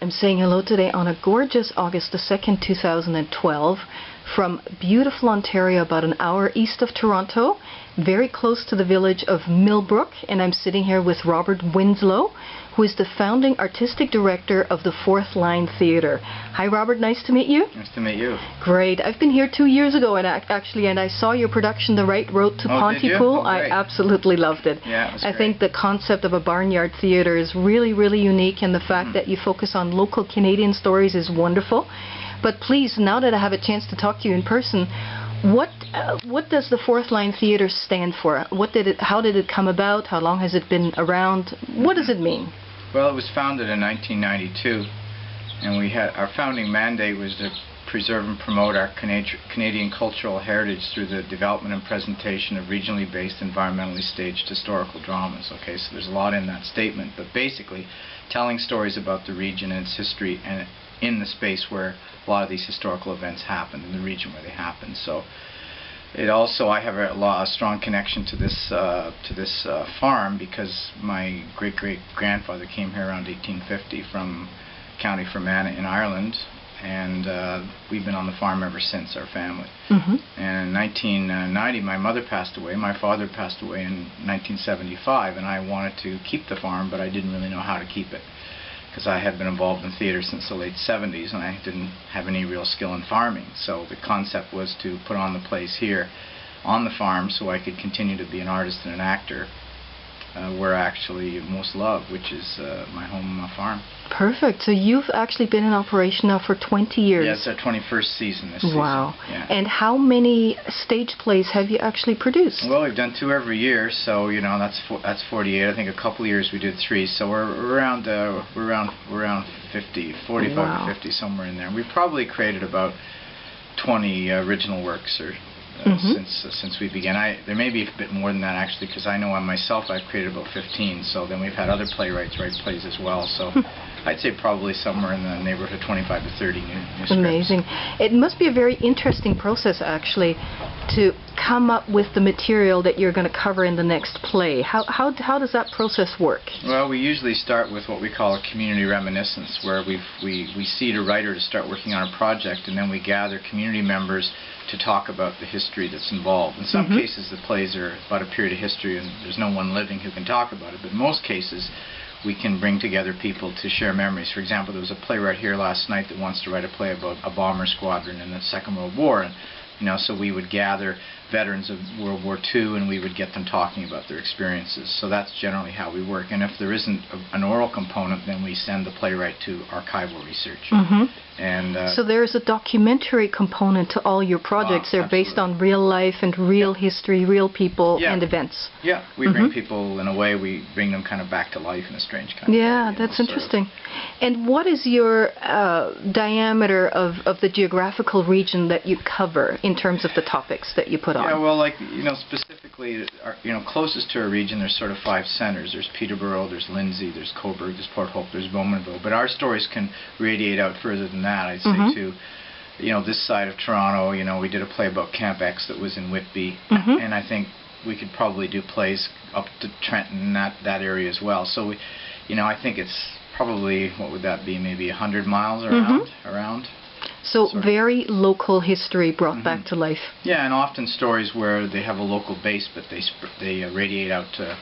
I'm saying hello today on a gorgeous August the 2nd, 2012, from beautiful Ontario, about an hour east of Toronto, very close to the village of Millbrook, and I'm sitting here with Robert Winslow, who is the founding artistic director of the Fourth Line Theatre. Hi Robert, nice to meet you. Nice to meet you. Great. I've been here 2 years ago and I saw your production, The Right Road to Pontypool. I absolutely loved it. Yeah, it was I great. think the concept of a barnyard theatre is really, really unique, and the fact that you focus on local Canadian stories is wonderful. But please, now that I have a chance to talk to you in person, what does the Fourth Line Theatre stand for? How did it come about? How long has it been around? What does it mean? Well, it was founded in 1992, and our founding mandate was to preserve and promote our Canadian cultural heritage through the development and presentation of regionally based, environmentally staged historical dramas. Okay, so there's a lot in that statement, but basically telling stories about the region and its history, and in the space where a lot of these historical events happened, in the region where they happened. So it also, I have a strong connection to this farm, because my great-great-grandfather came here around 1850 from County Fermanagh in Ireland, and we've been on the farm ever since, our family. And in 1990 my mother passed away. My father passed away in 1975, and I wanted to keep the farm, but I didn't really know how to keep it, because I had been involved in theater since the late 70s, and I didn't have any real skill in farming. So the concept was to put on the plays here on the farm so I could continue to be an artist and an actor where I actually most love, which is my home farm. Perfect. So you've actually been in operation now for 20 years. Yeah, it's our 21st season this season. Wow. Yeah. And how many stage plays have you actually produced? Well, we've done 2 every year, so you know that's 48. I think a couple of years we did 3, so we're around 50, 45 to 50, somewhere in there. We've probably created about 20 original works since we began. There may be a bit more than that actually, because I know on myself I've created about 15. So then we've had other playwrights write plays as well. So I'd say probably somewhere in the neighborhood of 25 to 30 new scripts. Amazing. It must be a very interesting process actually to come up with the material that you're going to cover in the next play. How does that process work? Well, we usually start with what we call a community reminiscence, where we seed a writer to start working on a project, and then we gather community members to talk about the history that's involved. In some cases the plays are about a period of history and there's no one living who can talk about it, but in most cases we can bring together people to share memories. For example, there was a playwright here last night that wants to write a play about a bomber squadron in the Second World War, and so we would gather veterans of World War II and we would get them talking about their experiences. So that's generally how we work. And if there isn't an oral component, then we send the playwright to archival research. And so there's a documentary component to all your projects. They're based on real life and real history, real people and events. Yeah, we bring people, in a way, we bring them kind of back to life in a strange kind of way. Yeah, that's interesting. And what is your diameter of the geographical region that you cover in terms of the topics that you put on? Yeah, well, specifically, closest to our region, there's sort of 5 centers. There's Peterborough, there's Lindsay, there's Cobourg, there's Port Hope, there's Bowmanville. But our stories can radiate out further than that, I'd say, to, this side of Toronto. We did a play about Camp X that was in Whitby, and I think we could probably do plays up to Trenton, that area as well. So, I think it's probably, what would that be, maybe 100 miles around. So very local history brought back to life. Yeah, and often stories where they have a local base, but they radiate out to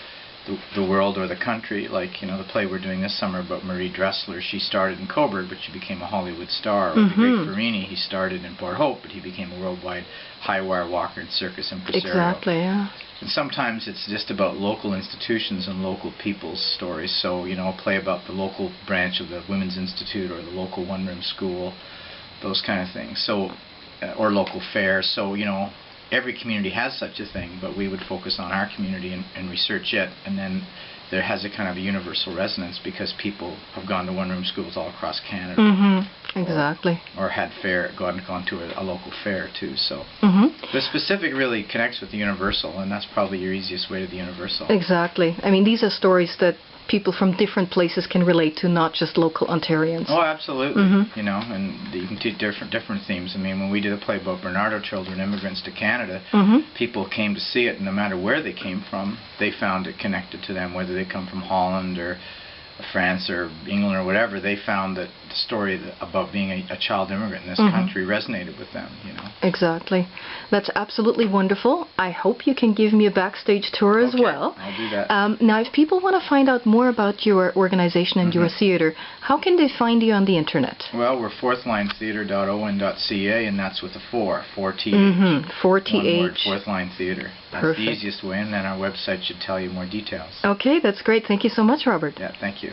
the world or the country. Like, the play we're doing this summer about Marie Dressler. She started in Cobourg, but she became a Hollywood star. Or the great Farini, he started in Port Hope, but he became a worldwide high-wire walker and circus impresario. Exactly, yeah. And sometimes it's just about local institutions and local people's stories. So, a play about the local branch of the Women's Institute or the local one-room school, those kind of things. So, or local fairs. So, every community has such a thing, but we would focus on our community and research it, and then there has a kind of a universal resonance because people have gone to one-room schools all across Canada. Exactly. Or had gone to a local fair too. So the specific really connects with the universal, and that's probably your easiest way to the universal. Exactly. I mean, these are stories that people from different places can relate to, not just local Ontarians. Oh, absolutely. And you can do different themes. I mean, when we did a play about Bernardo children, immigrants to Canada, people came to see it, and no matter where they came from, they found it connected to them, whether they come from Holland or France or England or whatever, they found that the story about being a child immigrant in this country resonated with them, you know. Exactly. That's absolutely wonderful. I hope you can give me a backstage tour as well. I'll do that. Now, if people want to find out more about your organization and your theater, how can they find you on the internet? Well, we're fourthlinetheater.on.ca, and that's with a 4 T-H. 4 One word, T-H. Fourth Line Theater. That's Perfect. the easiest way, and then our website should tell you more details. Okay, that's great. Thank you so much, Robert. Yeah, thank you.